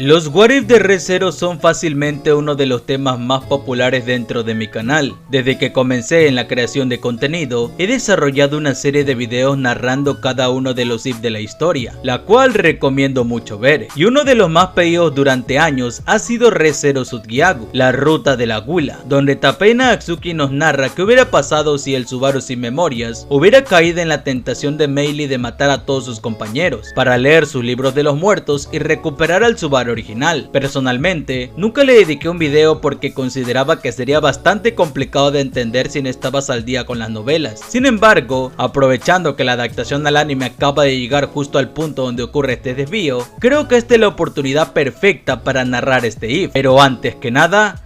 Los What If de Re:Zero son fácilmente uno de los temas más populares dentro de mi canal. Desde que comencé en la creación de contenido, he desarrollado una serie de videos narrando cada uno de los if de la historia, la cual recomiendo mucho ver. Y uno de los más pedidos durante años ha sido Re:Zero Tsugyaku, la ruta de la gula, donde Tapena Akatsuki nos narra qué hubiera pasado si el Subaru sin memorias hubiera caído en la tentación de Meili de matar a todos sus compañeros, para leer sus libros de los muertos y recuperar al Subaru original. Personalmente, nunca le dediqué un video porque consideraba que sería bastante complicado de entender si no estabas al día con las novelas. Sin embargo, aprovechando que la adaptación al anime acaba de llegar justo al punto donde ocurre este desvío, creo que esta es la oportunidad perfecta para narrar este if. Pero antes que nada,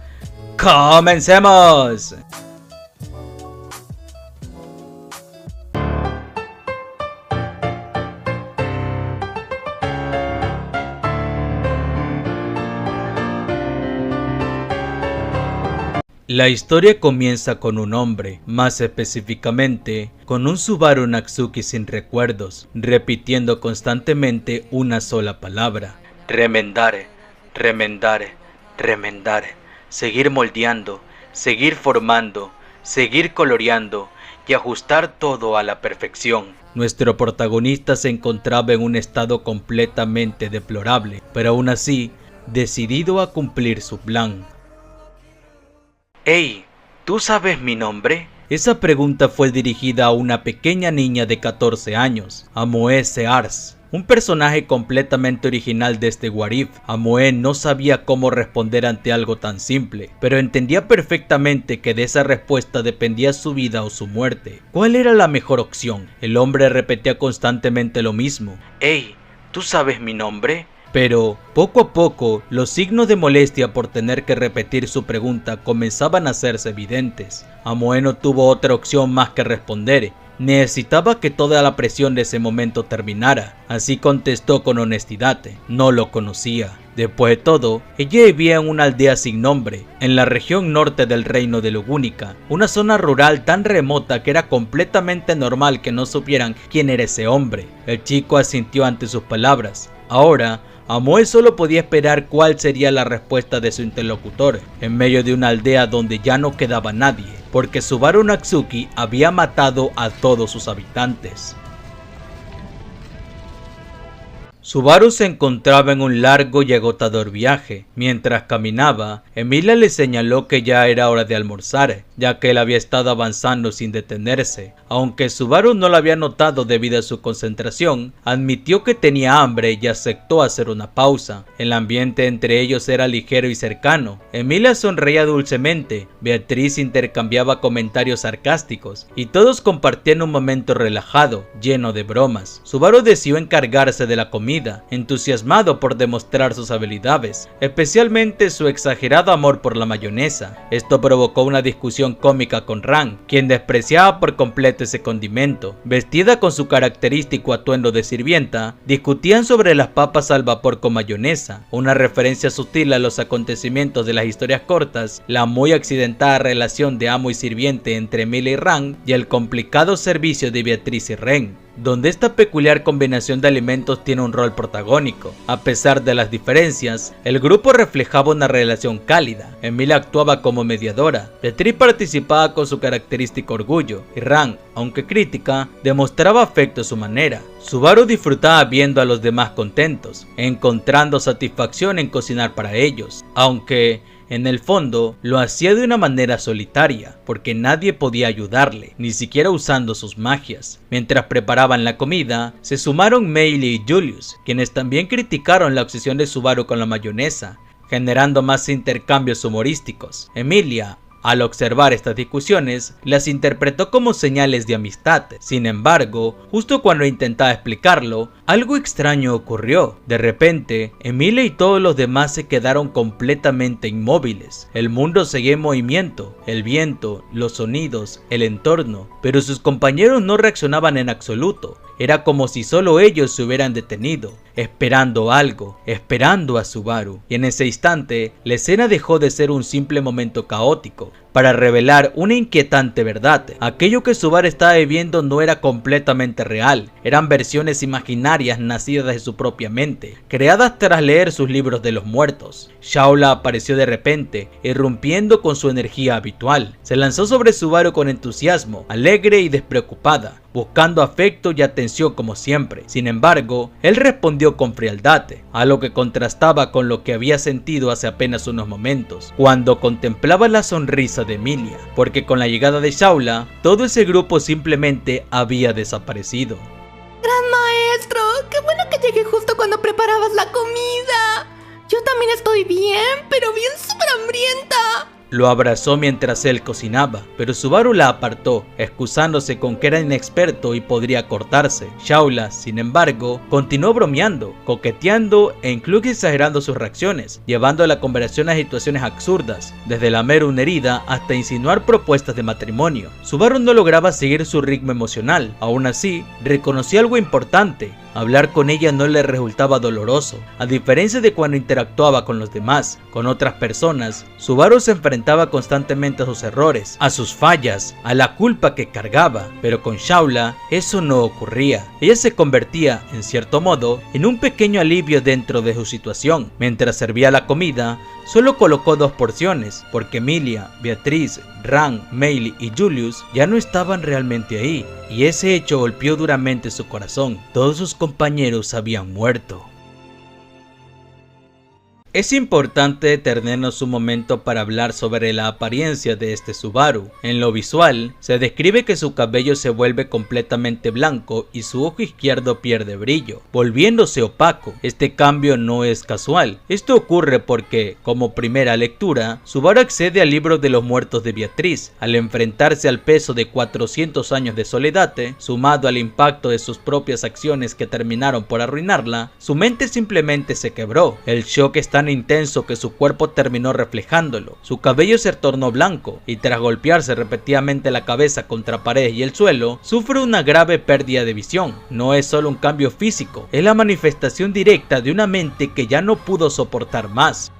¡comencemos! La historia comienza con un hombre, más específicamente con un Subaru Natsuki sin recuerdos, repitiendo constantemente una sola palabra: remendare, remendare, remendare. Seguir moldeando, seguir formando, seguir coloreando y ajustar todo a la perfección. Nuestro protagonista se encontraba en un estado completamente deplorable, pero aún así, decidido a cumplir su plan. Hey, ¿tú sabes mi nombre? Esa pregunta fue dirigida a una pequeña niña de 14 años, Amoe Sears, un personaje completamente original de este What If. Amoe no sabía cómo responder ante algo tan simple, pero entendía perfectamente que de esa respuesta dependía su vida o su muerte. ¿Cuál era la mejor opción? El hombre repetía constantemente lo mismo. Hey, ¿tú sabes mi nombre? Pero poco a poco los signos de molestia por tener que repetir su pregunta comenzaban a hacerse evidentes. Amoe no tuvo otra opción más que responder. Necesitaba que toda la presión de ese momento terminara, así contestó con honestidad: no lo conocía. Después de todo, ella vivía en una aldea sin nombre, en la región norte del reino de Lugúnica, una zona rural tan remota que era completamente normal que no supieran quién era ese hombre. El chico asintió ante sus palabras. Ahora, Amoe solo podía esperar cuál sería la respuesta de su interlocutor, en medio de una aldea donde ya no quedaba nadie, porque Subaru Natsuki había matado a todos sus habitantes. Subaru se encontraba en un largo y agotador viaje. Mientras caminaba, Emilia le señaló que ya era hora de almorzar, ya que él había estado avanzando sin detenerse. Aunque Subaru no lo había notado debido a su concentración, admitió que tenía hambre y aceptó hacer una pausa. El ambiente entre ellos era ligero y cercano. Emilia sonreía dulcemente, Beatriz intercambiaba comentarios sarcásticos, y todos compartían un momento relajado, lleno de bromas. Subaru decidió encargarse de la comida, entusiasmado por demostrar sus habilidades, especialmente su exagerado amor por la mayonesa. Esto provocó una discusión cómica con Ran, quien despreciaba por completo ese condimento. Vestida con su característico atuendo de sirvienta, discutían sobre las papas al vapor con mayonesa, una referencia sutil a los acontecimientos de las historias cortas, la muy accidentada relación de amo y sirviente entre Emilia y Ran, y el complicado servicio de Beatriz y Ren, donde esta peculiar combinación de alimentos tiene un rol protagónico. A pesar de las diferencias, el grupo reflejaba una relación cálida. Emilia actuaba como mediadora, Beatriz participaba con su característico orgullo, y Ran, aunque crítica, demostraba afecto a su manera. Subaru disfrutaba viendo a los demás contentos, encontrando satisfacción en cocinar para ellos, aunque en el fondo lo hacía de una manera solitaria, porque nadie podía ayudarle, ni siquiera usando sus magias. Mientras preparaban la comida, se sumaron Meili y Julius, quienes también criticaron la obsesión de Subaru con la mayonesa, generando más intercambios humorísticos. Emilia, al observar estas discusiones, las interpretó como señales de amistad. Sin embargo, justo cuando intentaba explicarlo, algo extraño ocurrió. De repente, Emilia y todos los demás se quedaron completamente inmóviles. El mundo seguía en movimiento, el viento, los sonidos, el entorno, pero sus compañeros no reaccionaban en absoluto. Era como si solo ellos se hubieran detenido, esperando algo, esperando a Subaru. Y en ese instante, la escena dejó de ser un simple momento caótico para revelar una inquietante verdad. Aquello que Subaru estaba viviendo no era completamente real, eran versiones imaginarias nacidas de su propia mente, creadas tras leer sus libros de los muertos. Shaula apareció de repente, irrumpiendo con su energía habitual. Se lanzó sobre Subaru con entusiasmo, alegre y despreocupada, buscando afecto y atención como siempre. Sin embargo, él respondió con frialdad, algo que contrastaba con lo que había sentido hace apenas unos momentos, cuando contemplaba la sonrisa de Emilia, porque con la llegada de Shaula, todo ese grupo simplemente había desaparecido. ¡Gran maestro! ¡Qué bueno que llegué justo cuando preparabas la comida! Yo también estoy bien, pero bien súper hambrienta. Lo abrazó mientras él cocinaba, pero Subaru la apartó, excusándose con que era inexperto y podría cortarse. Shaula, sin embargo, continuó bromeando, coqueteando e incluso exagerando sus reacciones, llevando la conversación a situaciones absurdas, desde lamer una herida hasta insinuar propuestas de matrimonio. Subaru no lograba seguir su ritmo emocional, aún así, reconoció algo importante. Hablar con ella no le resultaba doloroso, a diferencia de cuando interactuaba con los demás. Con otras personas, Subaru se enfrentaba constantemente a sus errores, a sus fallas, a la culpa que cargaba, pero con Shaula eso no ocurría. Ella se convertía, en cierto modo, en un pequeño alivio dentro de su situación. Mientras servía la comida, solo colocó 2 porciones, porque Emilia, Beatriz, Ran, Meili y Julius ya no estaban realmente ahí, y ese hecho golpeó duramente su corazón. Todos sus compañeros habían muerto. Es importante detenernos un momento para hablar sobre la apariencia de este Subaru. En lo visual, se describe que su cabello se vuelve completamente blanco y su ojo izquierdo pierde brillo, volviéndose opaco. Este cambio no es casual. Esto ocurre porque, como primera lectura, Subaru accede al libro de los muertos de Beatriz. Al enfrentarse al peso de 400 años de soledad, sumado al impacto de sus propias acciones que terminaron por arruinarla, su mente simplemente se quebró. El shock es tan intenso que su cuerpo terminó reflejándolo. Su cabello se tornó blanco y tras golpearse repetidamente la cabeza contra paredes y el suelo, sufre una grave pérdida de visión. No es solo un cambio físico, es la manifestación directa de una mente que ya no pudo soportar más.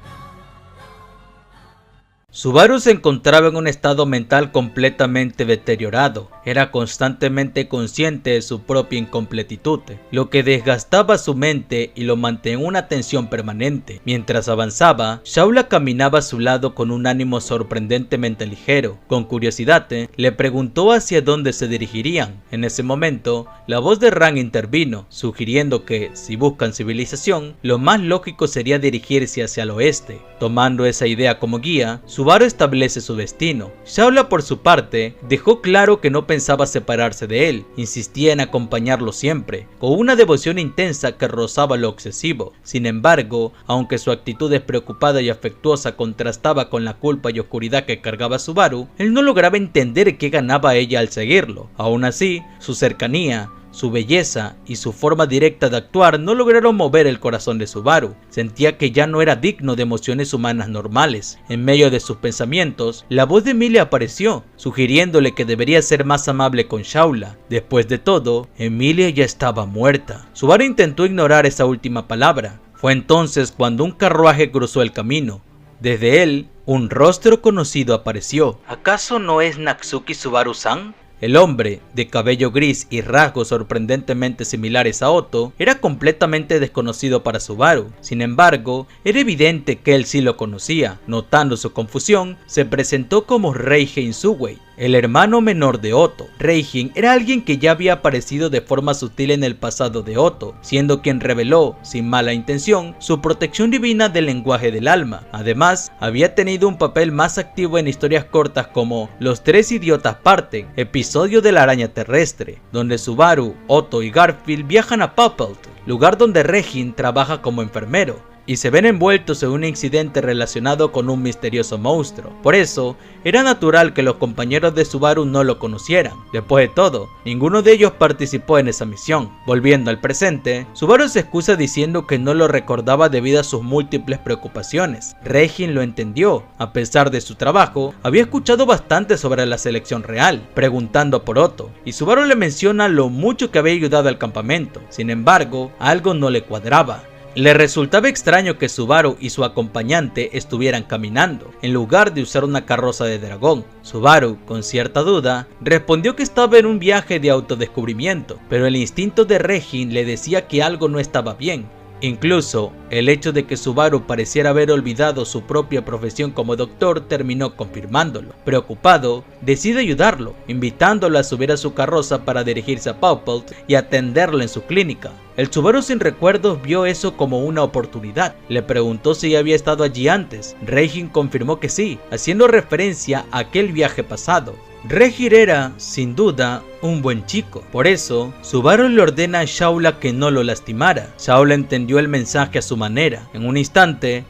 Subaru se encontraba en un estado mental completamente deteriorado, era constantemente consciente de su propia incompletitud, lo que desgastaba su mente y lo mantenía en una tensión permanente. Mientras avanzaba, Shaula caminaba a su lado con un ánimo sorprendentemente ligero. Con curiosidad, le preguntó hacia dónde se dirigirían. En ese momento, la voz de Ran intervino, sugiriendo que, si buscan civilización, lo más lógico sería dirigirse hacia el oeste. Tomando esa idea como guía, Subaru establece su destino. Shaula, por su parte, dejó claro que no pensaba separarse de él, insistía en acompañarlo siempre, con una devoción intensa que rozaba lo excesivo. Sin embargo, aunque su actitud despreocupada y afectuosa contrastaba con la culpa y oscuridad que cargaba Subaru, él no lograba entender qué ganaba ella al seguirlo. Aún así, su cercanía, su belleza y su forma directa de actuar no lograron mover el corazón de Subaru. Sentía que ya no era digno de emociones humanas normales. En medio de sus pensamientos, la voz de Emilia apareció, sugiriéndole que debería ser más amable con Shaula. Después de todo, Emilia ya estaba muerta. Subaru intentó ignorar esa última palabra. Fue entonces cuando un carruaje cruzó el camino. Desde él, un rostro conocido apareció. ¿Acaso no es Natsuki Subaru-san? El hombre, de cabello gris y rasgos sorprendentemente similares a Otto, era completamente desconocido para Subaru. Sin embargo, era evidente que él sí lo conocía. Notando su confusión, se presentó como Reijin Suwei, el hermano menor de Otto. Reijin era alguien que ya había aparecido de forma sutil en el pasado de Otto, siendo quien reveló, sin mala intención, su protección divina del lenguaje del alma. Además, había tenido un papel más activo en historias cortas como Los tres idiotas parten, episodio de la araña terrestre, donde Subaru, Otto y Garfield viajan a Poppelt, lugar donde Reijin trabaja como enfermero, y se ven envueltos en un incidente relacionado con un misterioso monstruo. Por eso, era natural que los compañeros de Subaru no lo conocieran. Después de todo, ninguno de ellos participó en esa misión. Volviendo al presente, Subaru se excusa diciendo que no lo recordaba debido a sus múltiples preocupaciones. Reijin lo entendió. A pesar de su trabajo, había escuchado bastante sobre la selección real, preguntando por Otto, y Subaru le menciona lo mucho que había ayudado al campamento. Sin embargo, algo no le cuadraba. Le resultaba extraño que Subaru y su acompañante estuvieran caminando, en lugar de usar una carroza de dragón. Subaru, con cierta duda, respondió que estaba en un viaje de autodescubrimiento, pero el instinto de Regin le decía que algo no estaba bien. Incluso, el hecho de que Subaru pareciera haber olvidado su propia profesión como doctor terminó confirmándolo. Preocupado, decide ayudarlo, invitándolo a subir a su carroza para dirigirse a Poppelt y atenderlo en su clínica. El Subaru sin recuerdos vio eso como una oportunidad. Le preguntó si había estado allí antes. Regin confirmó que sí, haciendo referencia a aquel viaje pasado. Regin era, sin duda, un buen chico. Por eso, Subaru le ordena a Shaula que no lo lastimara. Shaula entendió el mensaje a su manera. En un instante,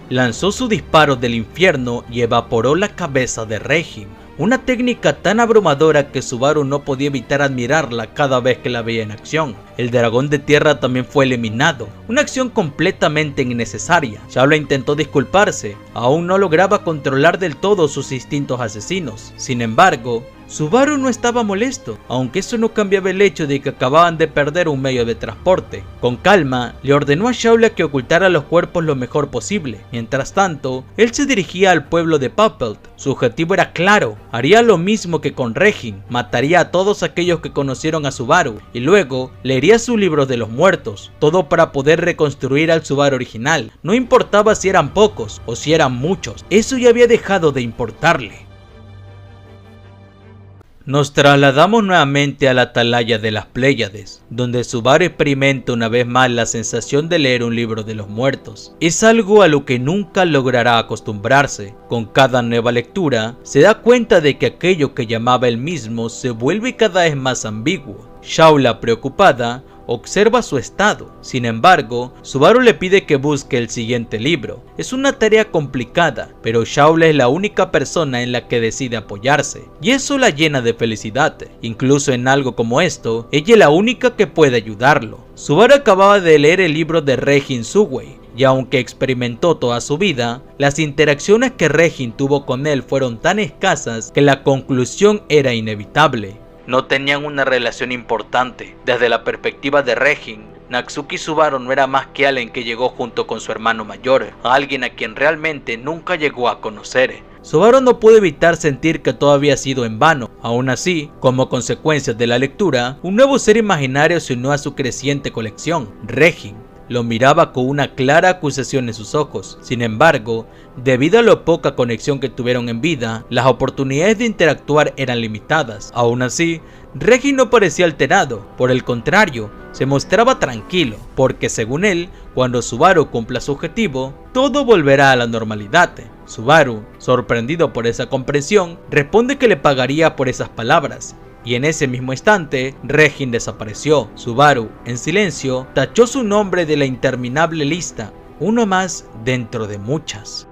lanzó su disparo del infierno y evaporó la cabeza de Regin. Una técnica tan abrumadora que Subaru no podía evitar admirarla cada vez que la veía en acción. El dragón de tierra también fue eliminado, una acción completamente innecesaria. Shaula intentó disculparse, aún no lograba controlar del todo sus instintos asesinos. Sin embargo, Subaru no estaba molesto, aunque eso no cambiaba el hecho de que acababan de perder un medio de transporte. Con calma, le ordenó a Shaula que ocultara los cuerpos lo mejor posible. Mientras tanto, él se dirigía al pueblo de Poppelt. Su objetivo era claro, haría lo mismo que con Regin, mataría a todos aquellos que conocieron a Subaru y luego leería sus libros de los muertos, todo para poder reconstruir al Subaru original. No importaba si eran pocos o si eran muchos, eso ya había dejado de importarle. Nos trasladamos nuevamente a la atalaya de las Pléyades, donde Subaru experimenta una vez más la sensación de leer un libro de los muertos. Es algo a lo que nunca logrará acostumbrarse. Con cada nueva lectura, se da cuenta de que aquello que llamaba él mismo se vuelve cada vez más ambiguo. Shaula, preocupada, observa su estado. Sin embargo, Subaru le pide que busque el siguiente libro. Es una tarea complicada, pero Shaula es la única persona en la que decide apoyarse, y eso la llena de felicidad. Incluso en algo como esto, ella es la única que puede ayudarlo. Subaru acababa de leer el libro de Regin Suwei, y aunque experimentó toda su vida, las interacciones que Regin tuvo con él fueron tan escasas que la conclusión era inevitable. No tenían una relación importante. Desde la perspectiva de Regin, Natsuki Subaru no era más que alguien que llegó junto con su hermano mayor, alguien a quien realmente nunca llegó a conocer. Subaru no pudo evitar sentir que todo había sido en vano. Aún así, como consecuencia de la lectura, un nuevo ser imaginario se unió a su creciente colección, Regin. Lo miraba con una clara acusación en sus ojos. Sin embargo, debido a la poca conexión que tuvieron en vida, las oportunidades de interactuar eran limitadas. Aún así, Regin no parecía alterado, por el contrario, se mostraba tranquilo, porque según él, cuando Subaru cumpla su objetivo, todo volverá a la normalidad. Subaru, sorprendido por esa comprensión, responde que le pagaría por esas palabras. Y en ese mismo instante, Regin desapareció. Subaru, en silencio, tachó su nombre de la interminable lista, uno más dentro de muchas.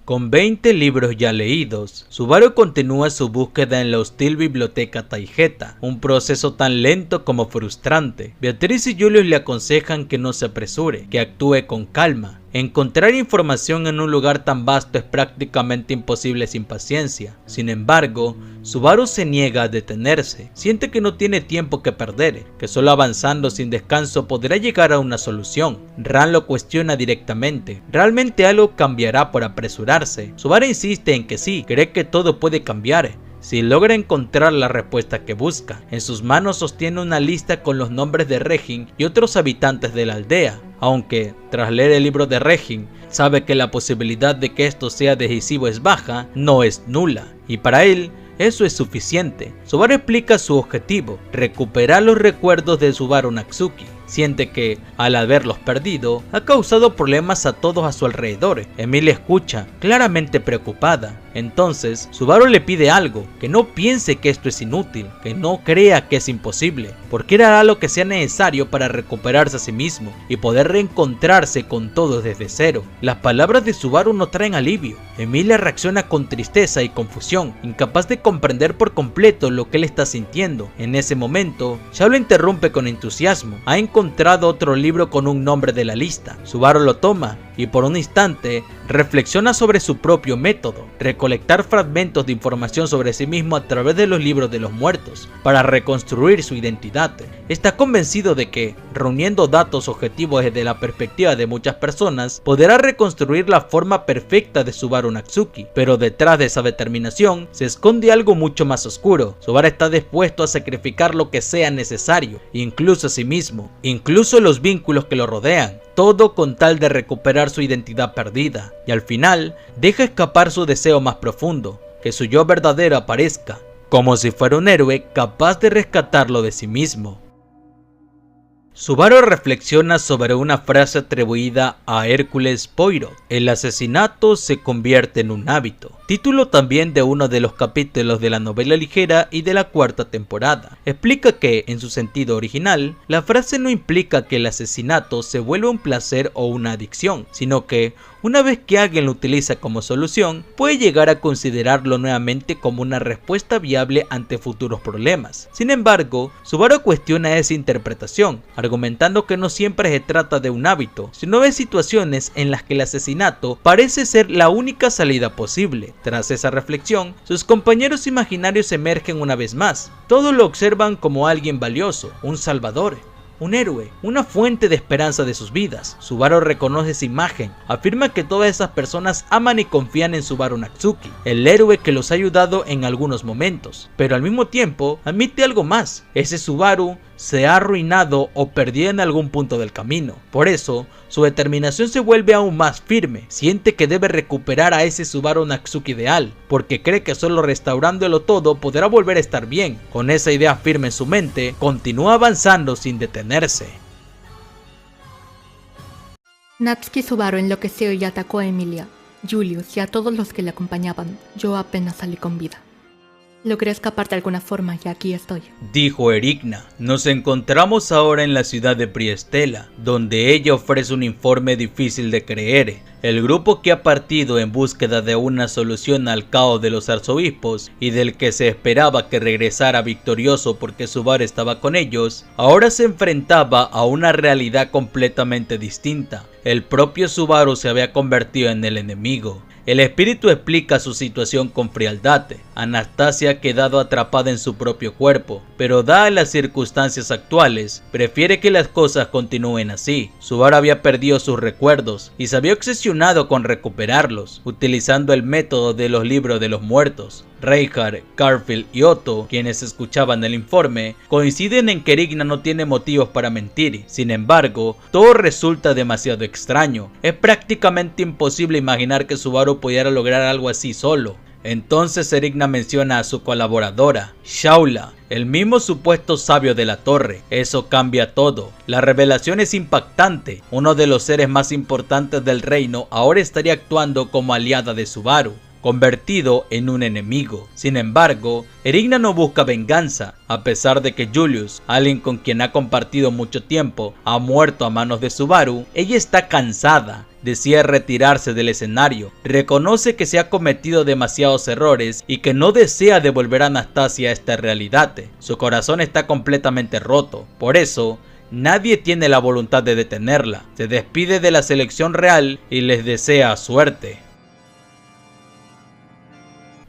Con 20 libros ya leídos, Subaru continúa su búsqueda en la hostil biblioteca Taijeta, un proceso tan lento como frustrante. Beatriz y Julius le aconsejan que no se apresure, que actúe con calma. Encontrar información en un lugar tan vasto es prácticamente imposible sin paciencia. Sin embargo, Subaru se niega a detenerse. Siente que no tiene tiempo que perder, que solo avanzando sin descanso podrá llegar a una solución. Ran lo cuestiona directamente. ¿Realmente algo cambiará por apresurarse? Subaru insiste en que sí, cree que todo puede cambiar si logra encontrar la respuesta que busca. En sus manos sostiene una lista con los nombres de Regin y otros habitantes de la aldea, aunque, tras leer el libro de Regin, sabe que la posibilidad de que esto sea decisivo es baja, no es nula, y para él, eso es suficiente. Subaru explica su objetivo, recuperar los recuerdos de Subaru Natsuki. Siente que, al haberlos perdido, ha causado problemas a todos a su alrededor. Emily escucha, claramente preocupada. Entonces, Subaru le pide algo, que no piense que esto es inútil, que no crea que es imposible, porque él hará lo que sea necesario para recuperarse a sí mismo y poder reencontrarse con todos desde cero. Las palabras de Subaru no traen alivio. Emilia reacciona con tristeza y confusión, incapaz de comprender por completo lo que él está sintiendo. En ese momento, Shaula lo interrumpe con entusiasmo. Ha encontrado otro libro con un nombre de la lista. Subaru lo toma y por un instante reflexiona sobre su propio método, recolectar fragmentos de información sobre sí mismo a través de los libros de los muertos, para reconstruir su identidad. Está convencido de que, reuniendo datos objetivos desde la perspectiva de muchas personas, podrá reconstruir la forma perfecta de Subaru Natsuki, pero detrás de esa determinación se esconde algo mucho más oscuro. Subaru está dispuesto a sacrificar lo que sea necesario, incluso a sí mismo, incluso los vínculos que lo rodean, todo con tal de recuperar su identidad perdida, y al final deja escapar su deseo más profundo, que su yo verdadero aparezca, como si fuera un héroe capaz de rescatarlo de sí mismo. Subaru reflexiona sobre una frase atribuida a Hércules Poirot: el asesinato se convierte en un hábito, título también de uno de los capítulos de la novela ligera y de la cuarta temporada. Explica que, en su sentido original, la frase no implica que el asesinato se vuelva un placer o una adicción, sino que, una vez que alguien lo utiliza como solución, puede llegar a considerarlo nuevamente como una respuesta viable ante futuros problemas. Sin embargo, Subaru cuestiona esa interpretación, argumentando que no siempre se trata de un hábito, sino de situaciones en las que el asesinato parece ser la única salida posible. Tras esa reflexión, sus compañeros imaginarios emergen una vez más. Todos lo observan como alguien valioso, un salvador, un héroe, una fuente de esperanza de sus vidas. Subaru reconoce esa imagen, afirma que todas esas personas aman y confían en Subaru Natsuki, el héroe que los ha ayudado en algunos momentos, pero al mismo tiempo admite algo más: ese Subaru se ha arruinado o perdido en algún punto del camino. Por eso, su determinación se vuelve aún más firme. Siente que debe recuperar a ese Subaru Natsuki ideal, porque cree que solo restaurándolo todo podrá volver a estar bien. Con esa idea firme en su mente, continúa avanzando sin detenerse. Natsuki Subaru enloqueció y atacó a Emilia, Julius y a todos los que le acompañaban. Yo apenas salí con vida. Logré escapar de alguna forma y aquí estoy, dijo Erigna. Nos encontramos ahora en la ciudad de Priestella, donde ella ofrece un informe difícil de creer. El grupo que ha partido en búsqueda de una solución al caos de los arzobispos y del que se esperaba que regresara victorioso porque Subaru estaba con ellos, ahora se enfrentaba a una realidad completamente distinta. El propio Subaru se había convertido en el enemigo. El espíritu explica su situación con frialdad. Anastasia ha quedado atrapada en su propio cuerpo, pero dadas las circunstancias actuales, prefiere que las cosas continúen así. Subaru había perdido sus recuerdos y se había obsesionado con recuperarlos, utilizando el método de los libros de los muertos. Reinhardt, Garfield y Otto, quienes escuchaban el informe, coinciden en que Erigna no tiene motivos para mentir. Sin embargo, todo resulta demasiado extraño. Es prácticamente imposible imaginar que Subaru pudiera lograr algo así solo. Entonces Erigna menciona a su colaboradora, Shaula, el mismo supuesto sabio de la torre. Eso cambia todo. La revelación es impactante. Uno de los seres más importantes del reino ahora estaría actuando como aliada de Subaru, convertido en un enemigo. Sin embargo, Erigna no busca venganza. A pesar de que Julius, alguien con quien ha compartido mucho tiempo, ha muerto a manos de Subaru, ella está cansada. Decide retirarse del escenario. Reconoce que se ha cometido demasiados errores y que no desea devolver a Anastasia a esta realidad. Su corazón está completamente roto. Por eso, nadie tiene la voluntad de detenerla. Se despide de la selección real y les desea suerte.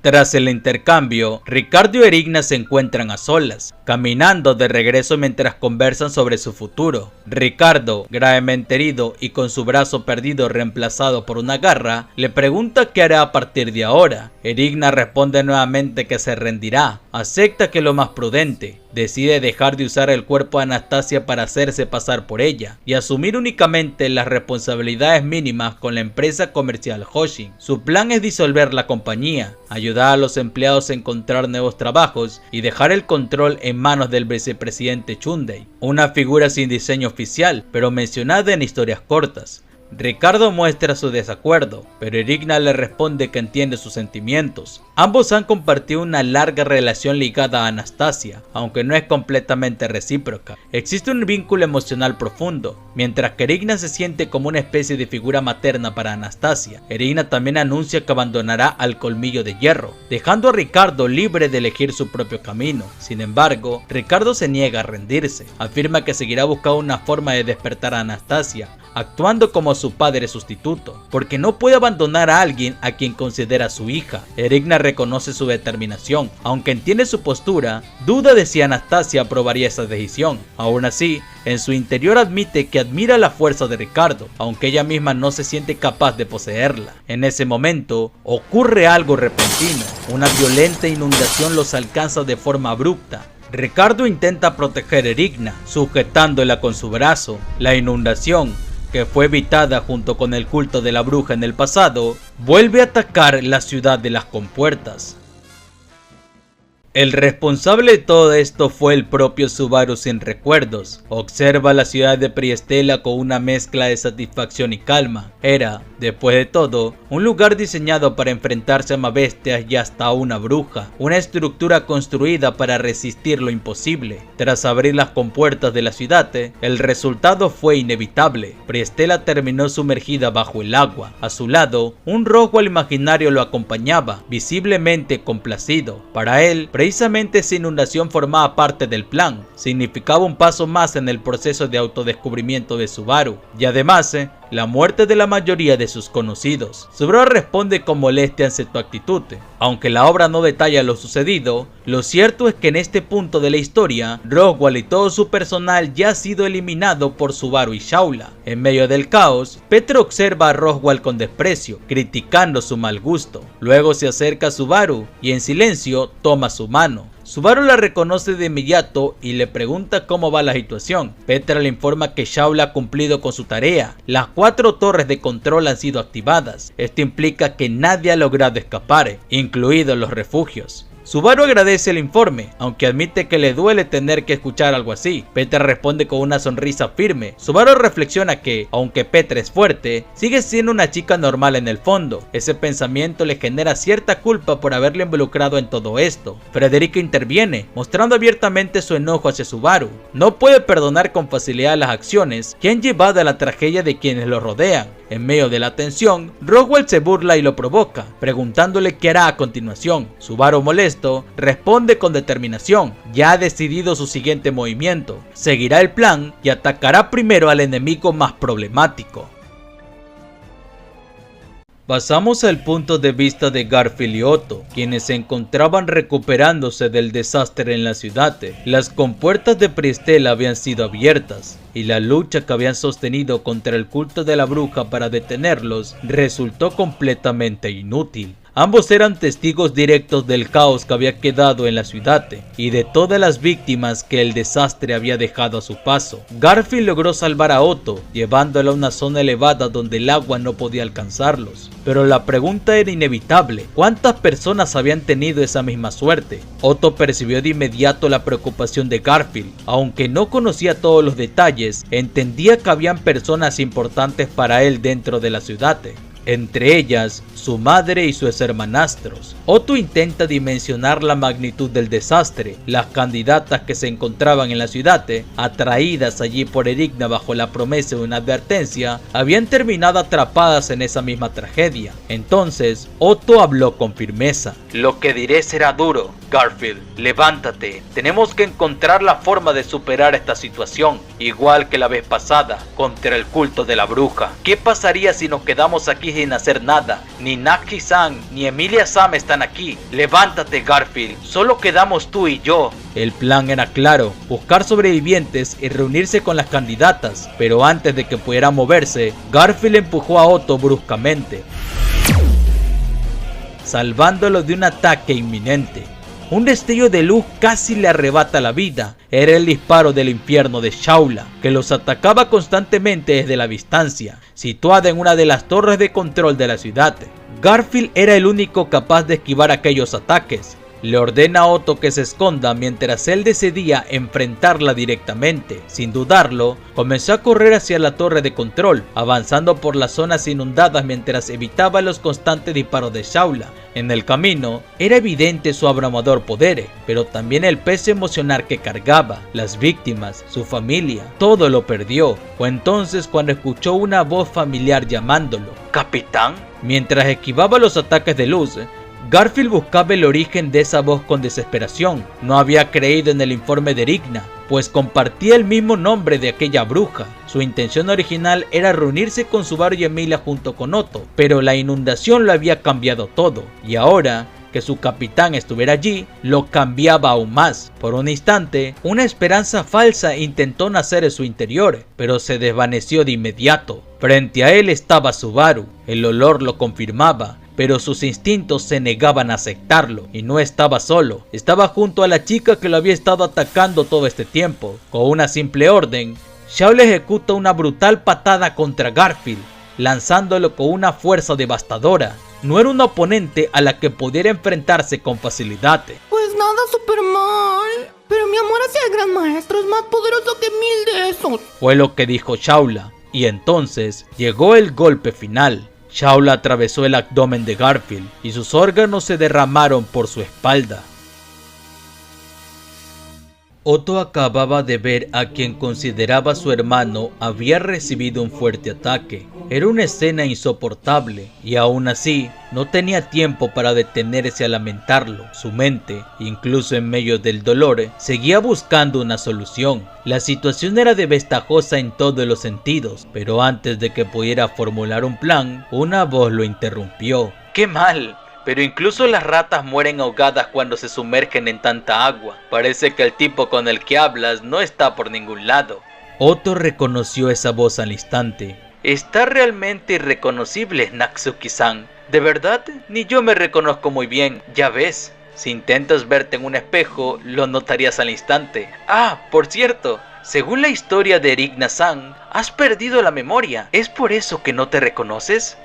Tras el intercambio, Ricardo y Erigna se encuentran a solas, caminando de regreso mientras conversan sobre su futuro. Ricardo, gravemente herido y con su brazo perdido reemplazado por una garra, le pregunta qué hará a partir de ahora. Erigna responde nuevamente que se rendirá, acepta que es lo más prudente. Decide dejar de usar el cuerpo de Anastasia para hacerse pasar por ella y asumir únicamente las responsabilidades mínimas con la empresa comercial Hoshin. Su plan es disolver la compañía, ayudar a los empleados a encontrar nuevos trabajos y dejar el control en manos del vicepresidente Chundei, una figura sin diseño oficial pero mencionada en historias cortas. Ricardo muestra su desacuerdo, pero Erigna le responde que entiende sus sentimientos. Ambos han compartido una larga relación ligada a Anastasia, aunque no es completamente recíproca. Existe un vínculo emocional profundo, mientras que Erigna se siente como una especie de figura materna para Anastasia. Erigna también anuncia que abandonará al Colmillo de Hierro, dejando a Ricardo libre de elegir su propio camino. Sin embargo, Ricardo se niega a rendirse, afirma que seguirá buscando una forma de despertar a Anastasia, actuando como a su padre sustituto, porque no puede abandonar a alguien a quien considera su hija. Erigna reconoce su determinación, aunque entiende su postura, duda de si Anastasia aprobaría esa decisión. Aún así, en su interior admite que admira la fuerza de Ricardo, aunque ella misma no se siente capaz de poseerla. En ese momento, ocurre algo repentino. Una violenta inundación los alcanza de forma abrupta. Ricardo intenta proteger a Erigna, sujetándola con su brazo. La inundación, que fue evitada junto con el culto de la bruja en el pasado, vuelve a atacar la ciudad de las compuertas. El responsable de todo esto fue el propio Subaru sin recuerdos. Observa la ciudad de Priestella con una mezcla de satisfacción y calma. Era, después de todo, un lugar diseñado para enfrentarse a más bestias y hasta a una bruja, una estructura construida para resistir lo imposible. Tras abrir las compuertas de la ciudad, el resultado fue inevitable. Priestella terminó sumergida bajo el agua. A su lado, un Roswell imaginario lo acompañaba, visiblemente complacido. Para él, precisamente esa inundación formaba parte del plan, significaba un paso más en el proceso de autodescubrimiento de Subaru, y además, la muerte de la mayoría de sus conocidos. Subaru responde con molestia ante su actitud. Aunque la obra no detalla lo sucedido, lo cierto es que en este punto de la historia, Roswell y todo su personal ya ha sido eliminado por Subaru y Shaula. En medio del caos, Petra observa a Roswell con desprecio, criticando su mal gusto. Luego se acerca a Subaru y en silencio toma su mano. Subaru la reconoce de inmediato y le pregunta cómo va la situación. Petra le informa que Shaula ha cumplido con su tarea. Las 4 torres de control han sido activadas. Esto implica que nadie ha logrado escapar, incluidos los refugios. Subaru agradece el informe, aunque admite que le duele tener que escuchar algo así. Petra responde con una sonrisa firme. Subaru reflexiona que, aunque Petra es fuerte, sigue siendo una chica normal en el fondo. Ese pensamiento le genera cierta culpa por haberle involucrado en todo esto. Frederica interviene, mostrando abiertamente su enojo hacia Subaru. No puede perdonar con facilidad las acciones que han llevado a la tragedia de quienes lo rodean. En medio de la tensión, Roswell se burla y lo provoca, preguntándole qué hará a continuación. Subaru, molesto, responde con determinación. Ya ha decidido su siguiente movimiento. Seguirá el plan y atacará primero al enemigo más problemático. Pasamos al punto de vista de Garfield y Otto, quienes se encontraban recuperándose del desastre en la ciudad. Las compuertas de Priestella habían sido abiertas, y la lucha que habían sostenido contra el culto de la bruja para detenerlos resultó completamente inútil. Ambos eran testigos directos del caos que había quedado en la ciudad y de todas las víctimas que el desastre había dejado a su paso. Garfield logró salvar a Otto, llevándolo a una zona elevada donde el agua no podía alcanzarlos. Pero la pregunta era inevitable: ¿cuántas personas habían tenido esa misma suerte? Otto percibió de inmediato la preocupación de Garfield. Aunque no conocía todos los detalles, entendía que habían personas importantes para él dentro de la ciudad. Entre ellas, su madre y sus hermanastros. Otto intenta dimensionar la magnitud del desastre. Las candidatas que se encontraban en la ciudad, atraídas allí por Erigna bajo la promesa de una advertencia, habían terminado atrapadas en esa misma tragedia. Entonces, Otto habló con firmeza. Lo que diré será duro, Garfield. Levántate. Tenemos que encontrar la forma de superar esta situación, igual que la vez pasada, contra el culto de la bruja. ¿Qué pasaría si nos quedamos aquí sin hacer nada? Ni Naki-san ni Emilia Sam están aquí. Levántate, Garfield. Solo quedamos tú y yo. El plan era claro: buscar sobrevivientes y reunirse con las candidatas. Pero antes de que pudiera moverse, Garfield empujó a Otto bruscamente, salvándolo de un ataque inminente. Un destello de luz casi le arrebata la vida. Era el disparo del infierno de Shaula, que los atacaba constantemente desde la distancia, situada en una de las torres de control de la ciudad. Garfield era el único capaz de esquivar aquellos ataques. Le ordena a Otto que se esconda mientras él decidía enfrentarla directamente. Sin dudarlo, comenzó a correr hacia la torre de control, avanzando por las zonas inundadas mientras evitaba los constantes disparos de Shaula. En el camino, era evidente su abrumador poder, pero también el peso emocional que cargaba. Las víctimas, su familia, todo lo perdió. Fue entonces cuando escuchó una voz familiar llamándolo. ¿Capitán? Mientras esquivaba los ataques de luz, Garfield buscaba el origen de esa voz con desesperación. No había creído en el informe de Erigna, pues compartía el mismo nombre de aquella bruja. Su intención original era reunirse con Subaru y Emilia junto con Otto, pero la inundación lo había cambiado todo, y ahora que su capitán estuviera allí, lo cambiaba aún más. Por un instante, una esperanza falsa intentó nacer en su interior, pero se desvaneció de inmediato. Frente a él estaba Subaru, el olor lo confirmaba, pero sus instintos se negaban a aceptarlo, y no estaba solo, estaba junto a la chica que lo había estado atacando todo este tiempo. Con una simple orden, Shaula ejecuta una brutal patada contra Garfield, lanzándolo con una fuerza devastadora. No era una oponente a la que pudiera enfrentarse con facilidad. Pues nada, Superman. Pero mi amor hacia el gran maestro es más poderoso que 1000 de esos. Fue lo que dijo Shaula, y entonces llegó el golpe final. Shaula atravesó el abdomen de Garfield y sus órganos se derramaron por su espalda. Otto acababa de ver a quien consideraba su hermano había recibido un fuerte ataque. Era una escena insoportable y aún así no tenía tiempo para detenerse a lamentarlo. Su mente, incluso en medio del dolor, seguía buscando una solución. La situación era desventajosa en todos los sentidos, pero antes de que pudiera formular un plan, una voz lo interrumpió. ¡Qué mal! Pero incluso las ratas mueren ahogadas cuando se sumergen en tanta agua. Parece que el tipo con el que hablas no está por ningún lado. Otto reconoció esa voz al instante. Está realmente irreconocible, Natsuki-san. De verdad, ni yo me reconozco muy bien, ya ves. Si intentas verte en un espejo, lo notarías al instante. Ah, por cierto, según la historia de Erigna-san, has perdido la memoria. ¿Es por eso que no te reconoces?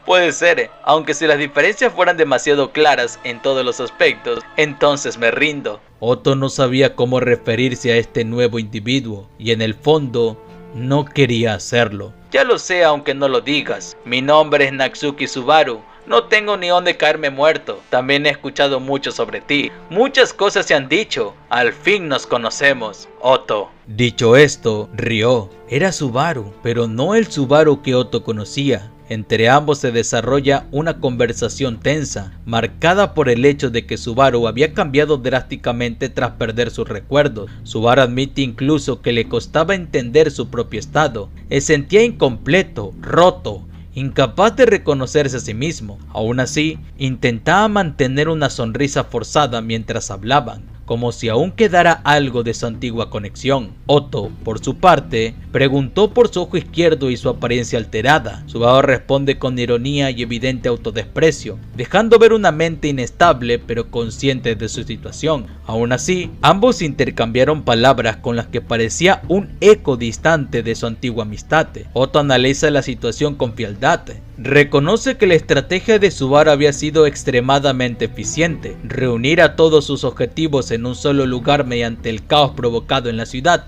Puede ser, aunque si las diferencias fueran demasiado claras en todos los aspectos, entonces me rindo. Otto no sabía cómo referirse a este nuevo individuo, y en el fondo no quería hacerlo. Ya lo sé, aunque no lo digas. Mi nombre es Natsuki Subaru. No tengo ni dónde caerme muerto. También he escuchado mucho sobre ti. Muchas cosas se han dicho. Al fin nos conocemos, Otto. Dicho esto, rió. Era Subaru, pero no el Subaru que Otto conocía. Entre ambos se desarrolla una conversación tensa, marcada por el hecho de que Subaru había cambiado drásticamente tras perder sus recuerdos. Subaru admite incluso que le costaba entender su propio estado. Se sentía incompleto, roto, incapaz de reconocerse a sí mismo. Aún así, intentaba mantener una sonrisa forzada mientras hablaban, como si aún quedara algo de su antigua conexión. Otto, por su parte, preguntó por su ojo izquierdo y su apariencia alterada. Subaru responde con ironía y evidente autodesprecio, dejando ver una mente inestable pero consciente de su situación. Aún así, ambos intercambiaron palabras con las que parecía un eco distante de su antigua amistad. Otto analiza la situación con frialdad. Reconoce que la estrategia de Subaru había sido extremadamente eficiente, reunir a todos sus objetivos en un solo lugar mediante el caos provocado en la ciudad.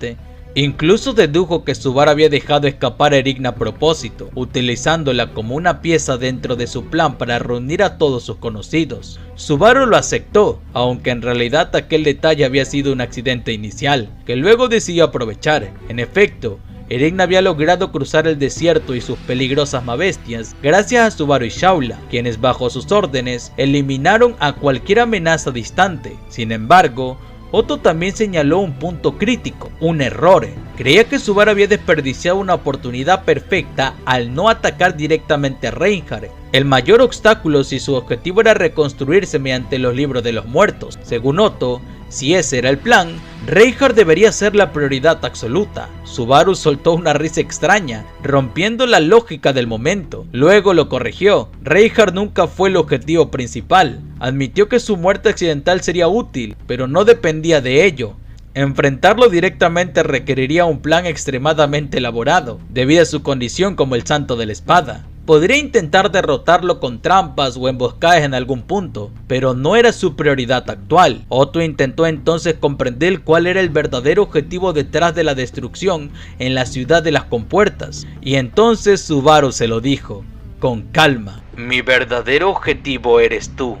Incluso dedujo que Subaru había dejado escapar a Erigna a propósito, utilizándola como una pieza dentro de su plan para reunir a todos sus conocidos. Subaru lo aceptó, aunque en realidad aquel detalle había sido un accidente inicial, que luego decidió aprovechar. En efecto, Erigna había logrado cruzar el desierto y sus peligrosas bestias gracias a Subaru y Shaula, quienes bajo sus órdenes eliminaron a cualquier amenaza distante. Sin embargo, Otto también señaló un punto crítico, un error. Creía que Subaru había desperdiciado una oportunidad perfecta al no atacar directamente a Reinhardt, el mayor obstáculo si su objetivo era reconstruirse mediante los libros de los muertos. Según Otto, si ese era el plan, Reinhardt debería ser la prioridad absoluta. Subaru soltó una risa extraña, rompiendo la lógica del momento. Luego lo corrigió. Reinhardt nunca fue el objetivo principal. Admitió que su muerte accidental sería útil, pero no dependía de ello. Enfrentarlo directamente requeriría un plan extremadamente elaborado, debido a su condición como el santo de la espada. Podría intentar derrotarlo con trampas o emboscadas en algún punto, pero no era su prioridad actual. Otto intentó entonces comprender cuál era el verdadero objetivo detrás de la destrucción en la ciudad de las compuertas, y entonces Subaru se lo dijo, con calma. Mi verdadero objetivo eres tú,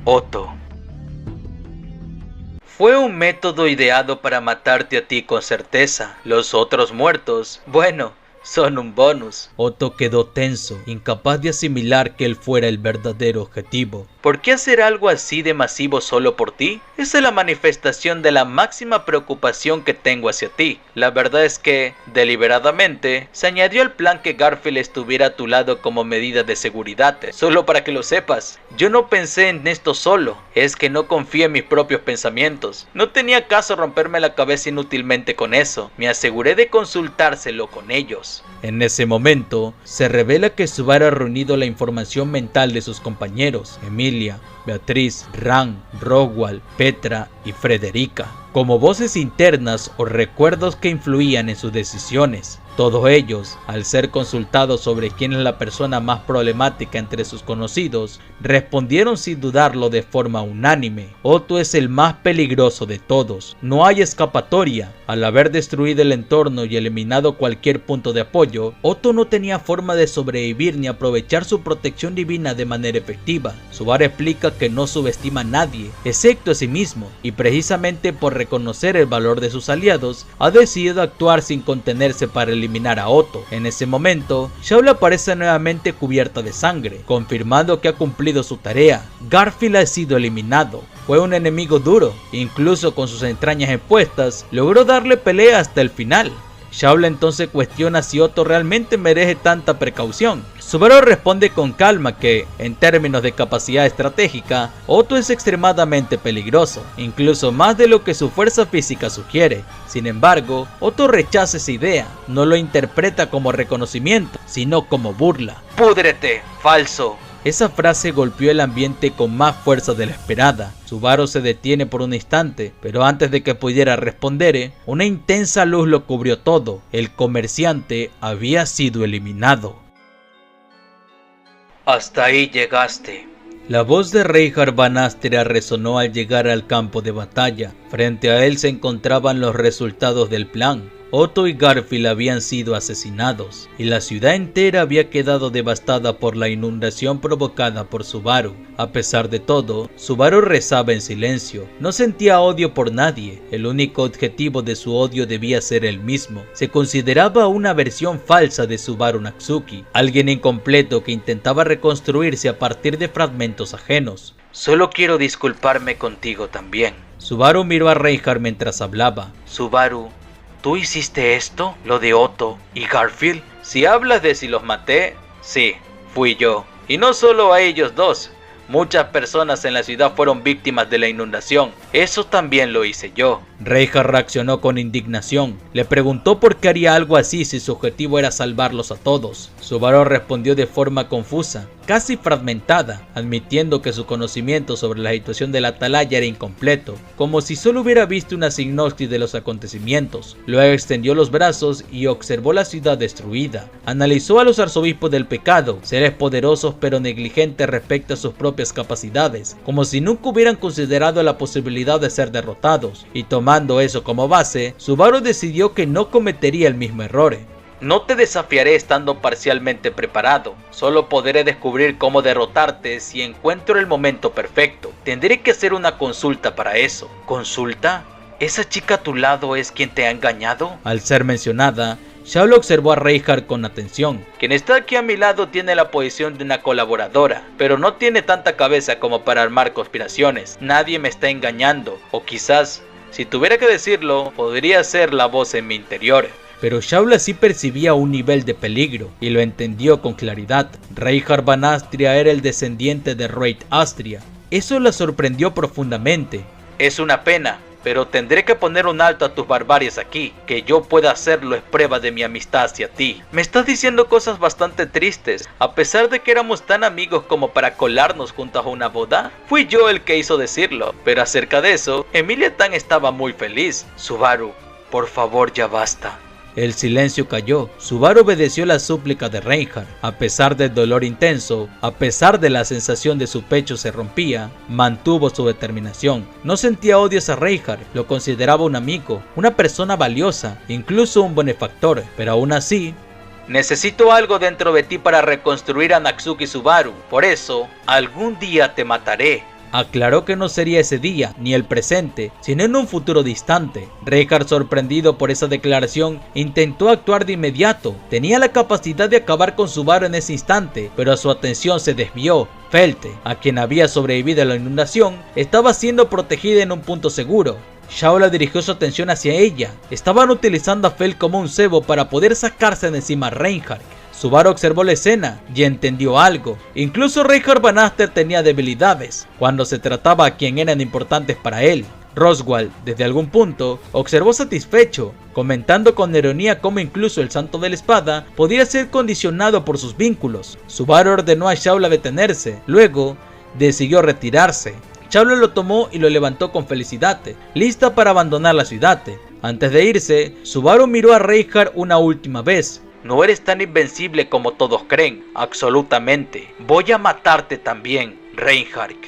Otto. Fue un método ideado para matarte a ti con certeza. Los otros muertos, bueno, son un bonus. Otto quedó tenso, incapaz de asimilar que él fuera el verdadero objetivo. ¿Por qué hacer algo así de masivo solo por ti? Esa es la manifestación de la máxima preocupación que tengo hacia ti. La verdad es que, deliberadamente, se añadió al plan que Garfield estuviera a tu lado como medida de seguridad. Solo para que lo sepas, yo no pensé en esto solo, es que no confío en mis propios pensamientos. No tenía caso romperme la cabeza inútilmente con eso, me aseguré de consultárselo con ellos. En ese momento, se revela que Subaru ha reunido la información mental de sus compañeros, Emilia, Beatriz, Ran, Roswell, Petra y Frederica, como voces internas o recuerdos que influían en sus decisiones. Todos ellos, al ser consultados sobre quién es la persona más problemática entre sus conocidos, respondieron sin dudarlo de forma unánime: Otto es el más peligroso de todos, no hay escapatoria. Al haber destruido el entorno y eliminado cualquier punto de apoyo, Otto no tenía forma de sobrevivir ni aprovechar su protección divina de manera efectiva. Subaru explica que no subestima a nadie, excepto a sí mismo, y precisamente por reconocer el valor de sus aliados, ha decidido actuar sin contenerse para eliminar a Otto. En ese momento, Shaula aparece nuevamente cubierta de sangre, confirmando que ha cumplido su tarea. Garfield ha sido eliminado. Fue un enemigo duro, incluso con sus entrañas expuestas, logró darle pelea hasta el final. Shaula entonces cuestiona si Otto realmente merece tanta precaución. Subaru responde con calma que, en términos de capacidad estratégica, Otto es extremadamente peligroso, incluso más de lo que su fuerza física sugiere. Sin embargo, Otto rechaza esa idea, no lo interpreta como reconocimiento, sino como burla. ¡Púdrete, falso! Esa frase golpeó el ambiente con más fuerza de la esperada. Subaru se detiene por un instante, pero antes de que pudiera responder, una intensa luz lo cubrió todo. El comerciante había sido eliminado. Hasta ahí llegaste. La voz de Reinhard Van Astria resonó al llegar al campo de batalla. Frente a él se encontraban los resultados del plan. Otto y Garfield habían sido asesinados, y la ciudad entera había quedado devastada por la inundación provocada por Subaru. A pesar de todo, Subaru rezaba en silencio. No sentía odio por nadie, el único objetivo de su odio debía ser él mismo. Se consideraba una versión falsa de Subaru Natsuki, alguien incompleto que intentaba reconstruirse a partir de fragmentos ajenos. Solo quiero disculparme contigo también. Subaru miró a Reinhard mientras hablaba. Subaru, ¿tú hiciste esto? ¿Lo de Otto y Garfield? Si hablas de si los maté, sí, fui yo. Y no solo a ellos dos. Muchas personas en la ciudad fueron víctimas de la inundación. Eso también lo hice yo. Reinhard reaccionó con indignación. Le preguntó por qué haría algo así si su objetivo era salvarlos a todos. Subaru respondió de forma confusa, casi fragmentada, admitiendo que su conocimiento sobre la situación de la atalaya era incompleto, como si solo hubiera visto una sinopsis de los acontecimientos. Luego extendió los brazos y observó la ciudad destruida. Analizó a los arzobispos del pecado, seres poderosos pero negligentes respecto a sus propias capacidades, como si nunca hubieran considerado la posibilidad de ser derrotados, y tomando eso como base, Subaru decidió que no cometería el mismo error. No te desafiaré estando parcialmente preparado, solo podré descubrir cómo derrotarte si encuentro el momento perfecto. Tendré que hacer una consulta para eso. ¿Consulta? ¿Esa chica a tu lado es quien te ha engañado? Al ser mencionada, Shaula observó a Reinhard con atención. Quien está aquí a mi lado tiene la posición de una colaboradora, pero no tiene tanta cabeza como para armar conspiraciones. Nadie me está engañando, o quizás, si tuviera que decirlo, podría ser la voz en mi interior. Pero Shaula sí percibía un nivel de peligro, y lo entendió con claridad. Reinhard Van Astria era el descendiente de Reid Astria. Eso la sorprendió profundamente. Es una pena, pero tendré que poner un alto a tus barbaries aquí. Que yo pueda hacerlo es prueba de mi amistad hacia ti. Me estás diciendo cosas bastante tristes. A pesar de que éramos tan amigos como para colarnos juntos a una boda, fui yo el que hizo decirlo. Pero acerca de eso, Emilia Tan estaba muy feliz. Subaru, por favor ya basta. El silencio cayó. Subaru obedeció la súplica de Reinhard. A pesar del dolor intenso, a pesar de la sensación de su pecho se rompía, mantuvo su determinación. No sentía odios a Reinhard, lo consideraba un amigo, una persona valiosa, incluso un benefactor, pero aún así... Necesito algo dentro de ti para reconstruir a Natsuki Subaru, por eso, algún día te mataré. aclaró que no sería ese día ni el presente, sino en un futuro distante. Reinhardt, sorprendido por esa declaración, intentó actuar de inmediato. Tenía la capacidad de acabar con Subaru en ese instante, pero su atención se desvió. Felte, a quien había sobrevivido a la inundación, estaba siendo protegida en un punto seguro. Shaula dirigió su atención hacia ella. Estaban utilizando a Fel como un cebo para poder sacarse de encima a Reinhardt. Subaru observó la escena y entendió algo. Incluso Reinhardt Van Aster tenía debilidades cuando se trataba a quien eran importantes para él. Roswaal, desde algún punto, observó satisfecho, comentando con ironía cómo incluso el Santo de la Espada podía ser condicionado por sus vínculos. Subaru ordenó a Shaula detenerse, luego decidió retirarse. Shaula lo tomó y lo levantó con felicidad, lista para abandonar la ciudad. Antes de irse, Subaru miró a Reinhardt una última vez. No eres tan invencible como todos creen, absolutamente. Voy a matarte también, Reinhardt.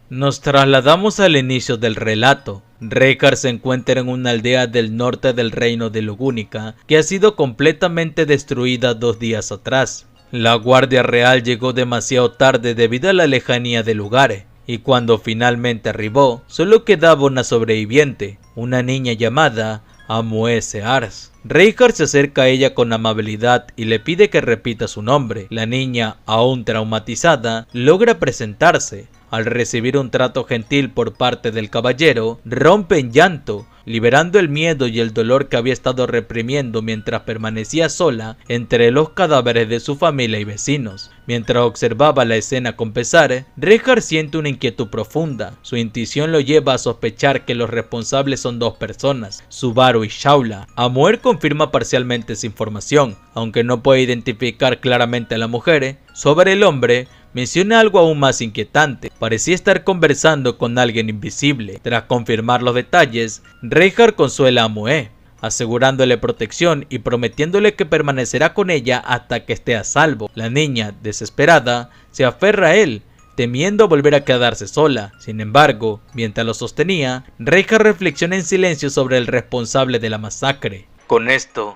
Nos trasladamos al inicio del relato. Reinhardt se encuentra en una aldea del norte del reino de Lugúnica que ha sido completamente destruida 2 días atrás. La Guardia Real llegó demasiado tarde debido a la lejanía del lugar, y cuando finalmente arribó, solo quedaba una sobreviviente, una niña llamada Amue Sears. Reinhardt se acerca a ella con amabilidad y le pide que repita su nombre. La niña, aún traumatizada, logra presentarse. Al recibir un trato gentil por parte del caballero, rompe en llanto, liberando el miedo y el dolor que había estado reprimiendo mientras permanecía sola entre los cadáveres de su familia y vecinos. Mientras observaba la escena con pesar, Reinhardt siente una inquietud profunda. Su intuición lo lleva a sospechar que los responsables son 2 personas, Subaru y Shaula. Amue confirma parcialmente esa información, aunque no puede identificar claramente a la mujer. Sobre el hombre, menciona algo aún más inquietante. Parecía estar conversando con alguien invisible. Tras confirmar los detalles, Reinhardt consuela a Amue, asegurándole protección y prometiéndole que permanecerá con ella hasta que esté a salvo. La niña, desesperada, se aferra a él, temiendo volver a quedarse sola. Sin embargo, mientras lo sostenía, Reinhardt reflexiona en silencio sobre el responsable de la masacre. Con esto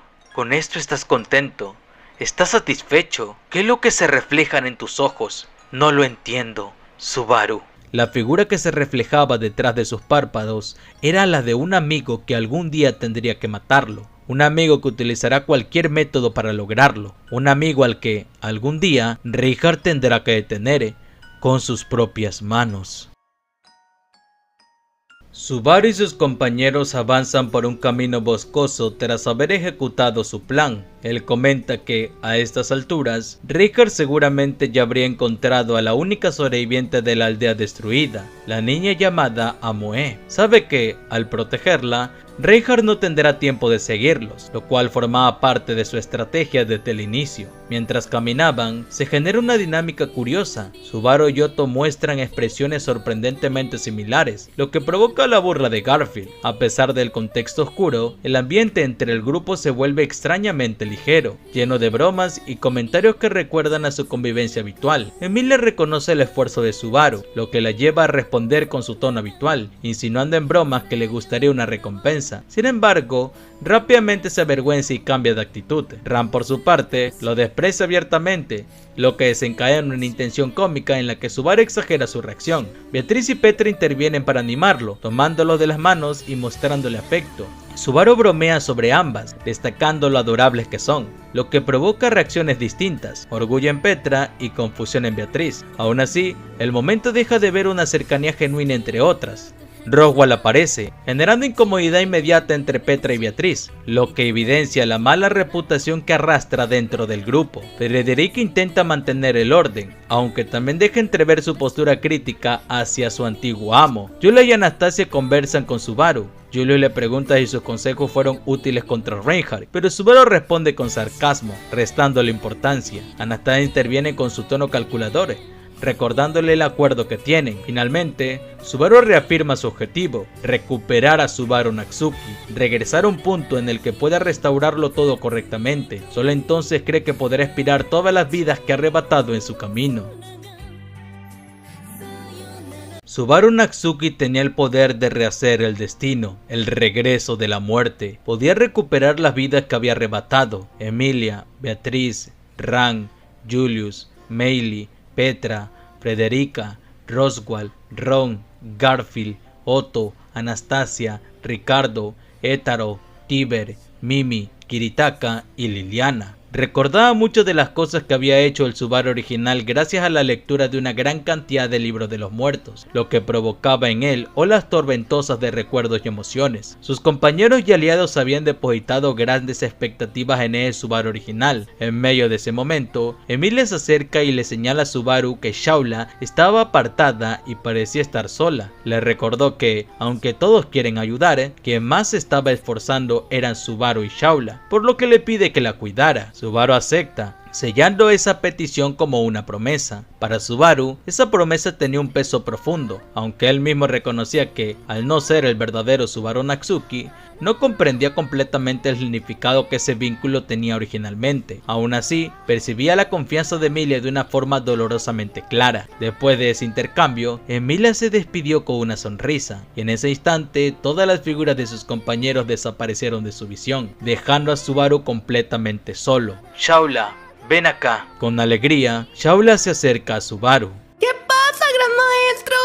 estás contento. ¿Estás satisfecho? ¿Qué es lo que se reflejan en tus ojos? No lo entiendo, Subaru. La figura que se reflejaba detrás de sus párpados era la de un amigo que algún día tendría que matarlo. Un amigo que utilizará cualquier método para lograrlo. Un amigo al que, algún día, Reinhardt tendrá que detener con sus propias manos. Subaru y sus compañeros avanzan por un camino boscoso tras haber ejecutado su plan. Él comenta que, a estas alturas, Reinhardt seguramente ya habría encontrado a la única sobreviviente de la aldea destruida, la niña llamada Amue. Sabe que, al protegerla, Reinhardt no tendrá tiempo de seguirlos, lo cual formaba parte de su estrategia desde el inicio. Mientras caminaban, se genera una dinámica curiosa. Subaru y Otto muestran expresiones sorprendentemente similares, lo que provoca la burla de Garfield. A pesar del contexto oscuro, el ambiente entre el grupo se vuelve extrañamente ligero, lleno de bromas y comentarios que recuerdan a su convivencia habitual. Emilia reconoce el esfuerzo de Subaru, lo que la lleva a responder con su tono habitual, insinuando en bromas que le gustaría una recompensa. Sin embargo, rápidamente se avergüenza y cambia de actitud. Ram, por su parte, lo desprecia abiertamente, lo que desencadena en una intención cómica en la que Subaru exagera su reacción. Beatriz y Petra intervienen para animarlo, tomándolo de las manos y mostrándole afecto. Subaru bromea sobre ambas, destacando lo adorables que son, lo que provoca reacciones distintas, orgullo en Petra y confusión en Beatriz. Aún así, el momento deja de ver una cercanía genuina entre otras. Roswaal aparece, generando incomodidad inmediata entre Petra y Beatriz, lo que evidencia la mala reputación que arrastra dentro del grupo. Frederick intenta mantener el orden, aunque también deja entrever su postura crítica hacia su antiguo amo. Julia y Anastasia conversan con Subaru. Julia le pregunta si sus consejos fueron útiles contra Reinhardt, pero Subaru responde con sarcasmo, restándole importancia. Anastasia interviene con su tono calculador, recordándole el acuerdo que tienen. Finalmente, Subaru reafirma su objetivo: recuperar a Subaru Natsuki, regresar a un punto en el que pueda restaurarlo todo correctamente. Solo entonces cree que podrá expirar todas las vidas que ha arrebatado en su camino. Subaru Natsuki tenía el poder de rehacer el destino, el regreso de la muerte. Podía recuperar las vidas que había arrebatado: Emilia, Beatriz, Ran, Julius, Meili, Petra, Frederica, Roswell, Ron, Garfield, Otto, Anastasia, Ricardo, Étaro, Tiber, Mimi, Kiritaka y Liliana. Recordaba muchas de las cosas que había hecho el Subaru original gracias a la lectura de una gran cantidad de libros de los muertos, lo que provocaba en él olas tormentosas de recuerdos y emociones. Sus compañeros y aliados habían depositado grandes expectativas en el Subaru original. En medio de ese momento, Emilia se acerca y le señala a Subaru que Shaula estaba apartada y parecía estar sola. Le recordó que, aunque todos quieren ayudar, quien más se estaba esforzando eran Subaru y Shaula, por lo que le pide que la cuidara. Subaru acepta, sellando esa petición como una promesa. Para Subaru, esa promesa tenía un peso profundo, aunque él mismo reconocía que, al no ser el verdadero Subaru Natsuki, no comprendía completamente el significado que ese vínculo tenía originalmente. Aún así, percibía la confianza de Emilia de una forma dolorosamente clara. Después de ese intercambio, Emilia se despidió con una sonrisa, y en ese instante, todas las figuras de sus compañeros desaparecieron de su visión, dejando a Subaru completamente solo. Shaula, ven acá. Con alegría, Shaula se acerca a Subaru. ¿Qué pasa, gran maestro?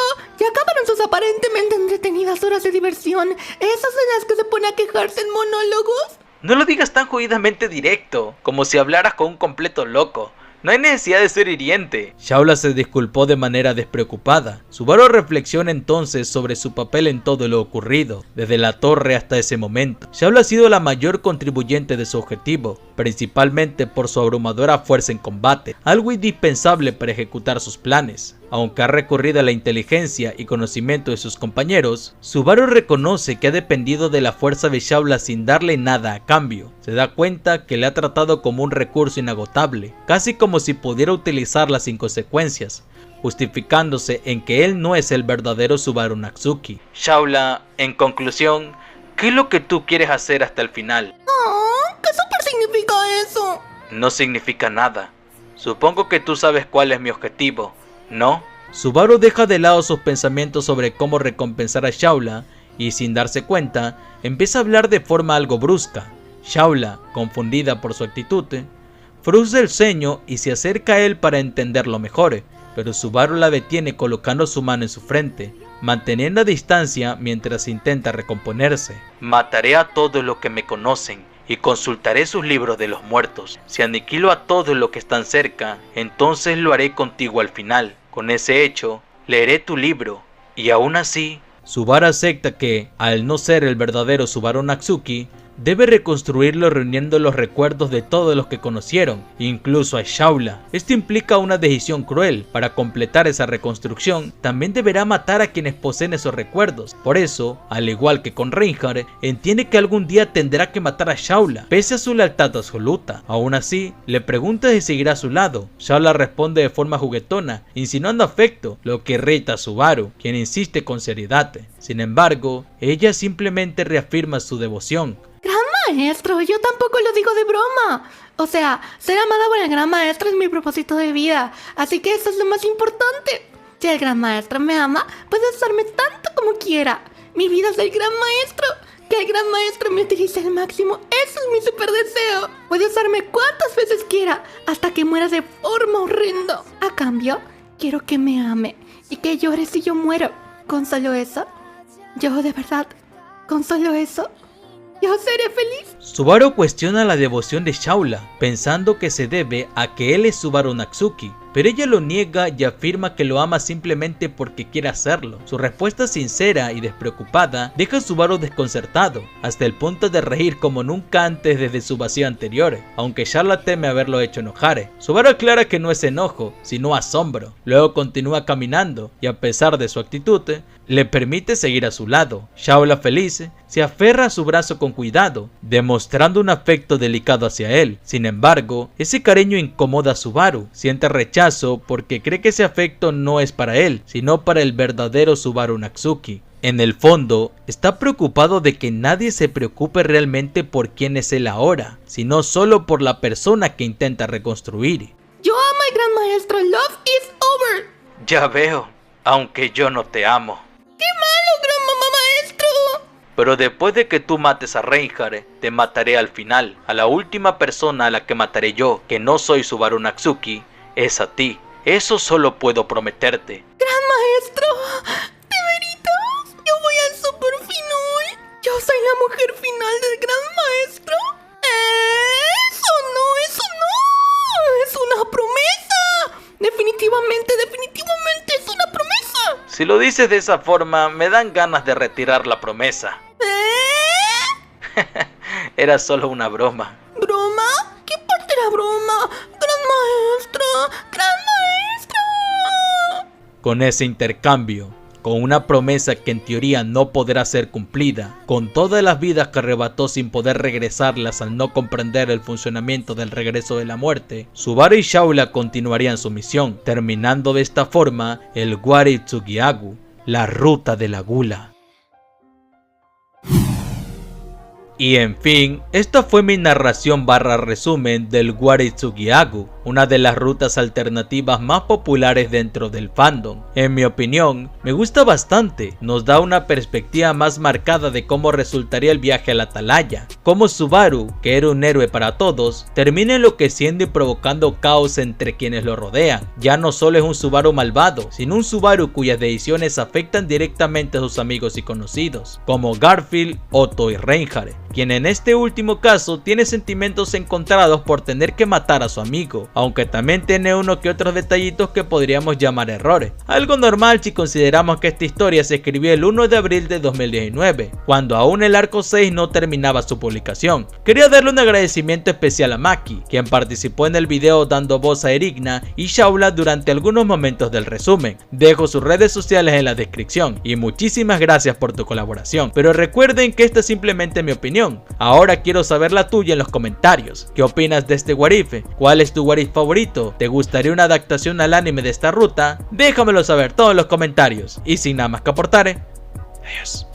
Ya acabaron sus aparentemente entretenidas horas de diversión. ¿Esas en las que se pone a quejarse en monólogos? No lo digas tan jodidamente directo, como si hablaras con un completo loco. No hay necesidad de ser hiriente. Shaula se disculpó de manera despreocupada. Subaru reflexiona entonces sobre su papel en todo lo ocurrido, desde la torre hasta ese momento. Shaula ha sido la mayor contribuyente de su objetivo, principalmente por su abrumadora fuerza en combate, algo indispensable para ejecutar sus planes. Aunque ha recurrido a la inteligencia y conocimiento de sus compañeros, Subaru reconoce que ha dependido de la fuerza de Shaula sin darle nada a cambio. Se da cuenta que le ha tratado como un recurso inagotable, casi como si pudiera utilizarla sin consecuencias, justificándose en que él no es el verdadero Subaru Natsuki. Shaula, en conclusión, ¿qué es lo que tú quieres hacer hasta el final? ¿Qué súper significa eso? No significa nada. Supongo que tú sabes cuál es mi objetivo, ¿no? Subaru deja de lado sus pensamientos sobre cómo recompensar a Shaula y, sin darse cuenta, empieza a hablar de forma algo brusca. Shaula, confundida por su actitud, frunce el ceño y se acerca a él para entenderlo mejor, pero Subaru la detiene colocando su mano en su frente, manteniendo a distancia mientras intenta recomponerse. Mataré a todos los que me conocen y consultaré sus libros de los muertos. Si aniquilo a todos los que están cerca, entonces lo haré contigo al final. Con ese hecho, leeré tu libro, y aún así... Subaru acepta que, al no ser el verdadero Subaru Natsuki, debe reconstruirlo reuniendo los recuerdos de todos los que conocieron, incluso a Shaula. Esto implica una decisión cruel. Para completar esa reconstrucción, también deberá matar a quienes poseen esos recuerdos. Por eso, al igual que con Reinhardt, entiende que algún día tendrá que matar a Shaula, pese a su lealtad absoluta. Aún así, le pregunta si seguirá a su lado. Shaula responde de forma juguetona, insinuando afecto, lo que irrita a Subaru, quien insiste con seriedad. Sin embargo, ella simplemente reafirma su devoción. Maestro, yo tampoco lo digo de broma. O sea, ser amada por el gran maestro es mi propósito de vida, así que eso es lo más importante. Si el gran maestro me ama, puede usarme tanto como quiera. Mi vida es del gran maestro. Que el gran maestro me utilice al máximo, eso es mi super deseo. Puede usarme cuantas veces quiera, hasta que muera de forma horrenda. A cambio, quiero que me ame y que llore si yo muero. ¿Con solo eso? Yo de verdad, ¿con solo eso? ¿Yo seré feliz? Subaru cuestiona la devoción de Shaula, pensando que se debe a que él es Subaru Natsuki, pero ella lo niega y afirma que lo ama simplemente porque quiere hacerlo. Su respuesta sincera y despreocupada deja a Subaru desconcertado, hasta el punto de reír como nunca antes desde su vacío anterior, aunque Shaula teme haberlo hecho enojar. Subaru aclara que no es enojo, sino asombro. Luego continúa caminando y, a pesar de su actitud, le permite seguir a su lado. Shaula, feliz, se aferra a su brazo con cuidado, demostrando un afecto delicado hacia él. Sin embargo, ese cariño incomoda a Subaru. Siente rechazo porque cree que ese afecto no es para él, sino para el verdadero Subaru Natsuki. En el fondo, está preocupado de que nadie se preocupe realmente por quién es él ahora, sino solo por la persona que intenta reconstruir. Yo amo al gran maestro, love is over. Ya veo, aunque yo no te amo. ¡Qué malo, gran mamá maestro! Pero después de que tú mates a Reinhardt, te mataré al final. A la última persona a la que mataré yo, que no soy Subaru Natsuki, es a ti. Eso solo puedo prometerte. Gran maestro, ¿de veritas? Yo voy al super final. Yo soy la mujer final del gran maestro. Eso no. Es una promesa. Definitivamente es una promesa. Si lo dices de esa forma, me dan ganas de retirar la promesa. Era solo una broma. ¿Broma? ¿Qué parte era broma? Gran maestro. Con ese intercambio, con una promesa que en teoría no podrá ser cumplida, con todas las vidas que arrebató sin poder regresarlas al no comprender el funcionamiento del regreso de la muerte, Subaru y Shaula continuarían su misión, terminando de esta forma el Wari Tsugiagu, la ruta de la gula. Y en fin, esta fue mi narración / resumen del Wari Tsugiagu, una de las rutas alternativas más populares dentro del fandom. En mi opinión, me gusta bastante, nos da una perspectiva más marcada de cómo resultaría el viaje a la Atalaya, cómo Subaru, que era un héroe para todos, termina enloqueciendo y provocando caos entre quienes lo rodean. Ya no solo es un Subaru malvado, sino un Subaru cuyas decisiones afectan directamente a sus amigos y conocidos, como Garfield, Otto y Reinhardt, quien en este último caso tiene sentimientos encontrados por tener que matar a su amigo, aunque también tiene uno que otros detallitos que podríamos llamar errores. Algo normal si consideramos que esta historia se escribió el 1 de abril de 2019, cuando aún el arco 6 no terminaba su publicación. Quería darle un agradecimiento especial a Maki, quien participó en el video dando voz a Erigna y Shaula durante algunos momentos del resumen. Dejo sus redes sociales en la descripción y muchísimas gracias por tu colaboración, pero recuerden que esta es simplemente mi opinión. Ahora quiero saber la tuya en los comentarios. ¿Qué opinas de este What If? ¿Cuál es tu What If favorito? ¿Te gustaría una adaptación al anime de esta ruta? Déjamelo saber todo en los comentarios. Y sin nada más que aportar, adiós.